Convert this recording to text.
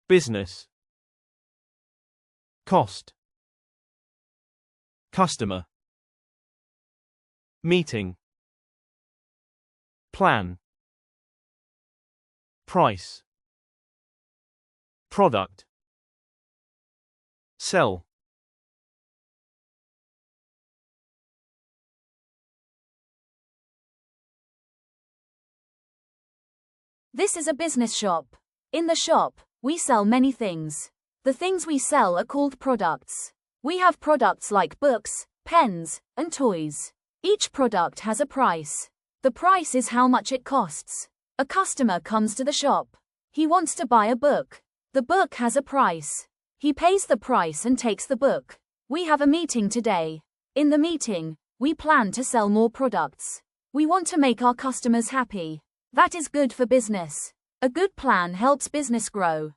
Business. Cost. Customer. Meeting. Plan. Price. Product. Sell. This is a business shop. In the shop, we sell many things. The things we sell are called products. We have products like books, pens, and toys. Each product has a price. The price is how much it costs. A customer comes to the shop. He wants to buy a book. The book has a price. He pays the price and takes the book. We have a meeting today. In the meeting, we plan to sell more products. We want to make our customers happy. That is good for business. A good plan helps business grow.